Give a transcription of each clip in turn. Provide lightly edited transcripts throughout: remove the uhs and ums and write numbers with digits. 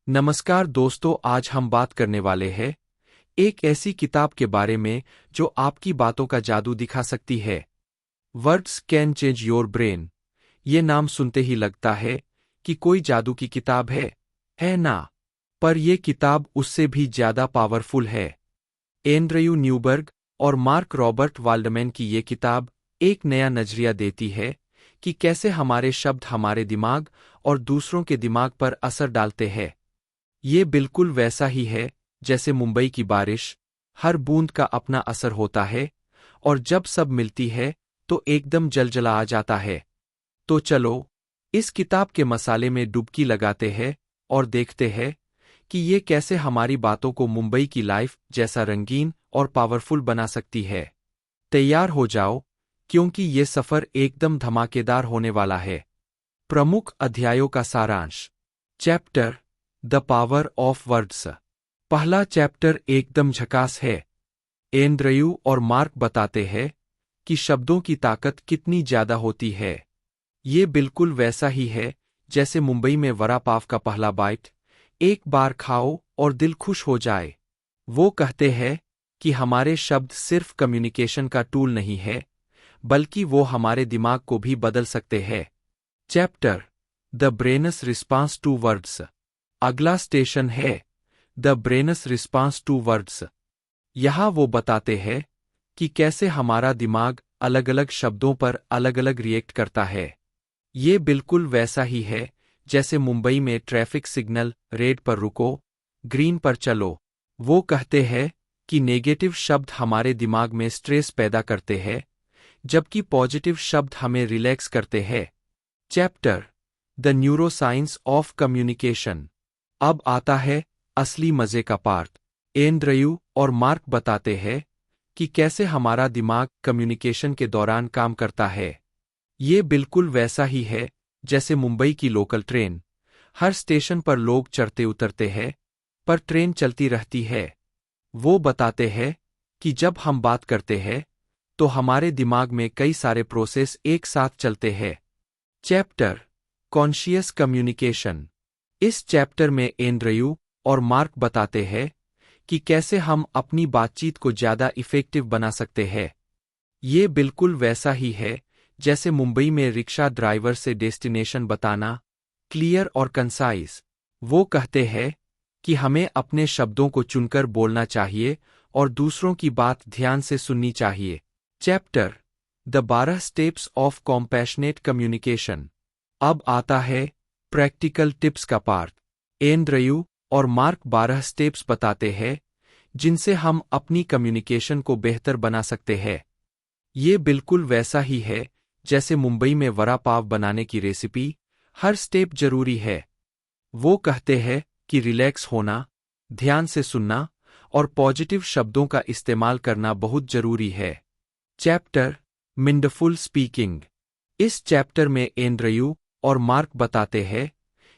नमस्कार दोस्तों, आज हम बात करने वाले हैं एक ऐसी किताब के बारे में जो आपकी बातों का जादू दिखा सकती है। Words can change your brain. ये नाम सुनते ही लगता है कि कोई जादू की किताब है ना? पर यह किताब उससे भी ज्यादा पावरफुल है। एंड्रयू न्यूबर्ग और मार्क रॉबर्ट वाल्डमैन की ये किताब एक नया नजरिया देती है कि कैसे हमारे शब्द हमारे दिमाग और दूसरों के दिमाग पर असर डालते हैं। ये बिल्कुल वैसा ही है जैसे मुंबई की बारिश, हर बूंद का अपना असर होता है और जब सब मिलती है तो एकदम जलजला आ जाता है। तो चलो इस किताब के मसाले में डुबकी लगाते हैं और देखते हैं कि ये कैसे हमारी बातों को मुंबई की लाइफ जैसा रंगीन और पावरफुल बना सकती है। तैयार हो जाओ, क्योंकि ये सफर एकदम धमाकेदार होने वाला है। प्रमुख अध्यायों का सारांश। Chapter the power of words. पहला चैप्टर एकदम झकास है। एंड्रयू और मार्क बताते हैं कि शब्दों की ताकत कितनी ज्यादा होती है। ये बिल्कुल वैसा ही है जैसे मुंबई में वड़ा पाव का पहला बाइट, एक बार खाओ और दिल खुश हो जाए। वो कहते हैं कि हमारे शब्द सिर्फ कम्युनिकेशन का टूल नहीं है, बल्कि वो हमारे दिमाग को भी बदल सकते हैं। Chapter the brain's response to words. अगला स्टेशन है the brain's response to words. यहाँ वो बताते हैं कि कैसे हमारा दिमाग अलग अलग शब्दों पर अलग अलग रिएक्ट करता है। ये बिल्कुल वैसा ही है जैसे मुंबई में ट्रैफिक सिग्नल, रेड पर रुको, ग्रीन पर चलो। वो कहते हैं कि नेगेटिव शब्द हमारे दिमाग में स्ट्रेस पैदा करते हैं, जबकि पॉजिटिव शब्द हमें रिलैक्स करते हैं। Chapter the neuroscience of communication. अब आता है असली मजे का पार्ट। एंड्रयू और मार्क बताते हैं कि कैसे हमारा दिमाग कम्युनिकेशन के दौरान काम करता है। ये बिल्कुल वैसा ही है जैसे मुंबई की लोकल ट्रेन। हर स्टेशन पर लोग चढ़ते उतरते हैं, पर ट्रेन चलती रहती है। वो बताते हैं कि जब हम बात करते हैं तो हमारे दिमाग में कई सारे प्रोसेस एक साथ चलते हैं। Chapter conscious communication. इस चैप्टर में एंड्रयू और मार्क बताते हैं कि कैसे हम अपनी बातचीत को ज्यादा इफेक्टिव बना सकते हैं। ये बिल्कुल वैसा ही है जैसे मुंबई में रिक्शा ड्राइवर से डेस्टिनेशन बताना, क्लियर और कंसाइज। वो कहते हैं कि हमें अपने शब्दों को चुनकर बोलना चाहिए और दूसरों की बात ध्यान से सुननी चाहिए। Chapter the 12 steps of compassionate communication. अब आता है प्रैक्टिकल टिप्स का पार्ट। एंड्रयू और मार्क 12 स्टेप्स बताते हैं जिनसे हम अपनी कम्युनिकेशन को बेहतर बना सकते हैं। ये बिल्कुल वैसा ही है जैसे मुंबई में वड़ा पाव बनाने की रेसिपी, हर स्टेप जरूरी है। वो कहते हैं कि रिलैक्स होना, ध्यान से सुनना और पॉजिटिव शब्दों का इस्तेमाल करना बहुत जरूरी है। Chapter mindful speaking. इस चैप्टर में एंड्रयू और मार्क बताते हैं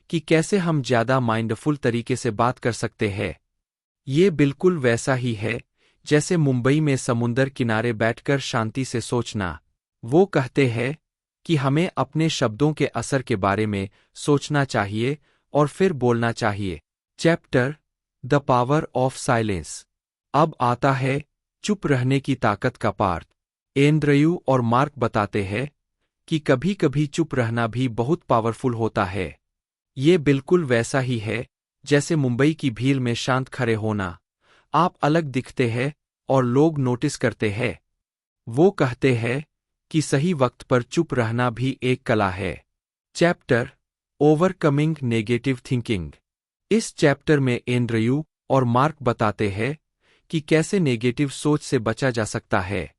कि कैसे हम ज्यादा माइंडफुल तरीके से बात कर सकते हैं। ये बिल्कुल वैसा ही है जैसे मुंबई में समुंदर किनारे बैठकर शांति से सोचना। वो कहते हैं कि हमें अपने शब्दों के असर के बारे में सोचना चाहिए और फिर बोलना चाहिए। Chapter the power of silence. अब आता है चुप रहने की ताकत का पार्ट। एंड्रयू और मार्क बताते हैं कि कभी कभी चुप रहना भी बहुत पावरफुल होता है। ये बिल्कुल वैसा ही है जैसे मुंबई की भीड़ में शांत खड़े होना। आप अलग दिखते हैं और लोग नोटिस करते हैं। वो कहते हैं कि सही वक्त पर चुप रहना भी एक कला है। Chapter overcoming negative thinking. इस चैप्टर में एंड्रयू और मार्क बताते हैं कि कैसे नेगेटिव सोच से बचा जा सकता है।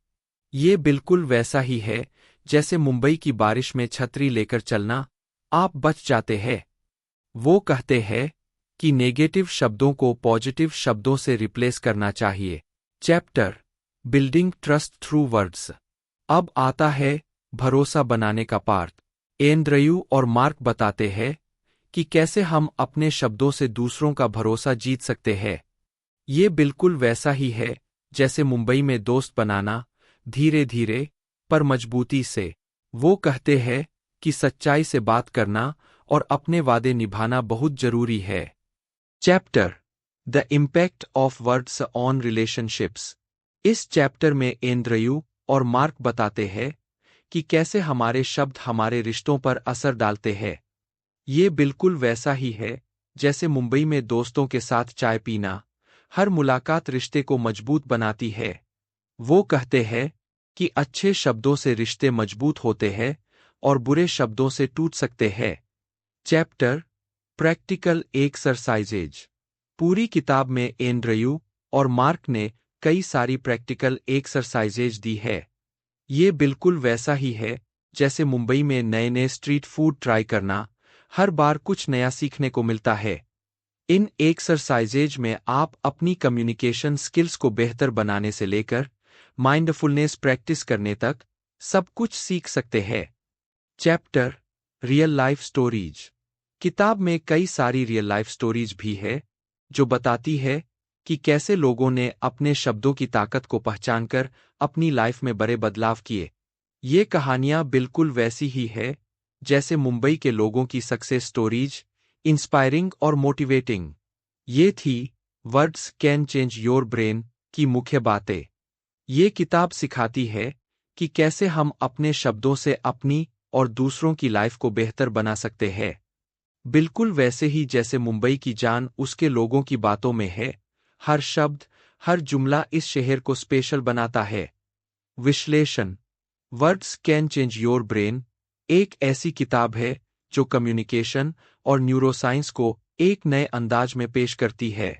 ये बिल्कुल वैसा ही है जैसे मुंबई की बारिश में छतरी लेकर चलना, आप बच जाते हैं। वो कहते हैं कि नेगेटिव शब्दों को पॉजिटिव शब्दों से रिप्लेस करना चाहिए। Chapter building trust through words. अब आता है भरोसा बनाने का पार्ट। एंड्रयू और मार्क बताते हैं कि कैसे हम अपने शब्दों से दूसरों का भरोसा जीत सकते हैं। ये बिल्कुल वैसा ही है जैसे मुंबई में दोस्त बनाना, धीरे धीरे पर मजबूती से। वो कहते हैं कि सच्चाई से बात करना और अपने वादे निभाना बहुत जरूरी है। Chapter the impact of words on relationships. इस चैप्टर में एंड्रयू और मार्क बताते हैं कि कैसे हमारे शब्द हमारे रिश्तों पर असर डालते हैं। ये बिल्कुल वैसा ही है जैसे मुंबई में दोस्तों के साथ चाय पीना। हर मुलाकात रिश्ते को मजबूत बनाती है। वो कहते हैं कि अच्छे शब्दों से रिश्ते मजबूत होते हैं और बुरे शब्दों से टूट सकते हैं। Chapter practical exercises. पूरी किताब में एंड्रयू और मार्क ने कई सारी प्रैक्टिकल एक्सरसाइजेज दी है। ये बिल्कुल वैसा ही है जैसे मुंबई में नए नए स्ट्रीट फूड ट्राई करना। हर बार कुछ नया सीखने को मिलता है। इन एक्सरसाइजेज में आप अपनी कम्युनिकेशन स्किल्स को बेहतर बनाने से लेकर माइंडफुलनेस प्रैक्टिस करने तक सब कुछ सीख सकते हैं। Chapter real life stories. किताब में कई सारी रियल लाइफ स्टोरीज भी है जो बताती है कि कैसे लोगों ने अपने शब्दों की ताकत को पहचानकर अपनी लाइफ में बड़े बदलाव किए। ये कहानियां बिल्कुल वैसी ही है जैसे मुंबई के लोगों की सक्सेस स्टोरीज, इंस्पायरिंग और मोटिवेटिंग। ये थी words can change your brain की मुख्य बातें। ये किताब सिखाती है कि कैसे हम अपने शब्दों से अपनी और दूसरों की लाइफ को बेहतर बना सकते हैं। बिल्कुल वैसे ही जैसे मुंबई की जान उसके लोगों की बातों में है। हर शब्द, हर जुमला इस शहर को स्पेशल बनाता है। विश्लेषण। Words can change your brain एक ऐसी किताब है जो कम्युनिकेशन और न्यूरोसाइंस को एक नए अंदाज में पेश करती है।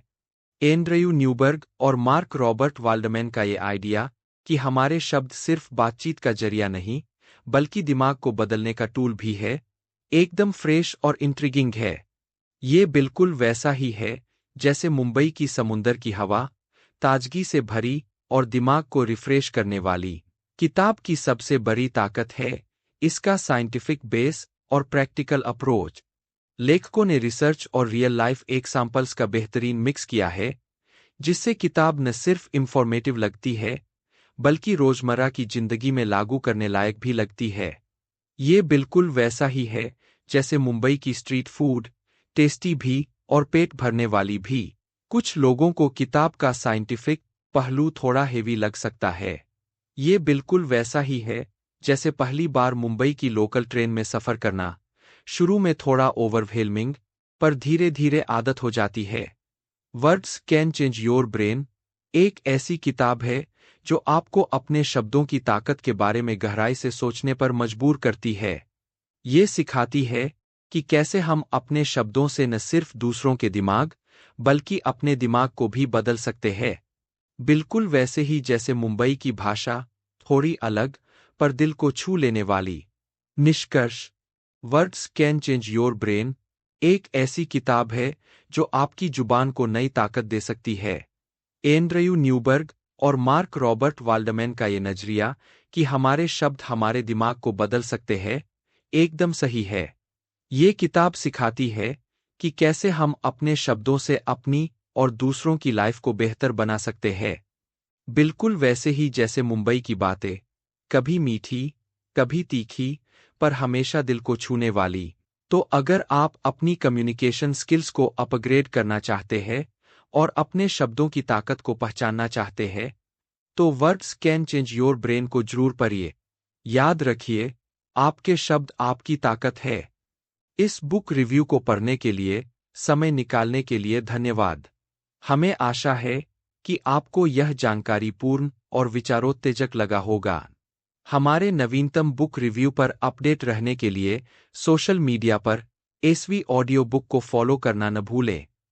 एंड्रयू न्यूबर्ग और मार्क रॉबर्ट वाल्डमैन का ये आइडिया कि हमारे शब्द सिर्फ बातचीत का जरिया नहीं बल्कि दिमाग को बदलने का टूल भी है, एकदम फ्रेश और इंट्रिगिंग है। ये बिल्कुल वैसा ही है जैसे मुंबई की समुंदर की हवा, ताजगी से भरी और दिमाग को रिफ्रेश करने वाली। किताब की सबसे बड़ी ताकत है इसका साइंटिफिक बेस और प्रैक्टिकल अप्रोच। लेखकों ने रिसर्च और रियल लाइफ एग्जाम्पल्स का बेहतरीन मिक्स किया है, जिससे किताब न सिर्फ इंफॉर्मेटिव लगती है बल्कि रोजमर्रा की जिंदगी में लागू करने लायक भी लगती है। ये बिल्कुल वैसा ही है जैसे मुंबई की स्ट्रीट फूड, टेस्टी भी और पेट भरने वाली भी। कुछ लोगों को किताब का साइंटिफिक पहलू थोड़ा हेवी लग सकता है। ये बिल्कुल वैसा ही है जैसे पहली बार मुंबई की लोकल ट्रेन में सफ़र करना। शुरू में थोड़ा ओवरवेलमिंग, पर धीरे धीरे आदत हो जाती है। Words can change your brain एक ऐसी किताब है जो आपको अपने शब्दों की ताकत के बारे में गहराई से सोचने पर मजबूर करती है। ये सिखाती है कि कैसे हम अपने शब्दों से न सिर्फ दूसरों के दिमाग बल्कि अपने दिमाग को भी बदल सकते हैं। बिल्कुल वैसे ही जैसे मुंबई की भाषा, थोड़ी अलग पर दिल को छू लेने वाली। निष्कर्ष। Words can change your brain एक ऐसी किताब है जो आपकी जुबान को नई ताकत दे सकती है। एंड्रयू न्यूबर्ग और मार्क रॉबर्ट वाल्डमैन का ये नजरिया कि हमारे शब्द हमारे दिमाग को बदल सकते हैं, एकदम सही है। ये किताब सिखाती है कि कैसे हम अपने शब्दों से अपनी और दूसरों की लाइफ को बेहतर बना सकते हैं। बिल्कुल वैसे ही जैसे मुंबई की बातें, कभी मीठी, कभी तीखी, पर हमेशा दिल को छूने वाली। तो अगर आप अपनी कम्युनिकेशन स्किल्स को अपग्रेड करना चाहते हैं और अपने शब्दों की ताकत को पहचानना चाहते हैं, तो words can change your brain को जरूर पढ़िए। याद रखिए, आपके शब्द आपकी ताकत है। इस बुक रिव्यू को पढ़ने के लिए, समय निकालने के लिए धन्यवाद। हमें आशा है कि आपको यह जानकारीपूर्ण और विचारोत्तेजक लगा होगा। हमारे नवीनतम बुक रिव्यू पर अपडेट रहने के लिए सोशल मीडिया पर एसवी ऑडियो बुक को फॉलो करना न भूलें।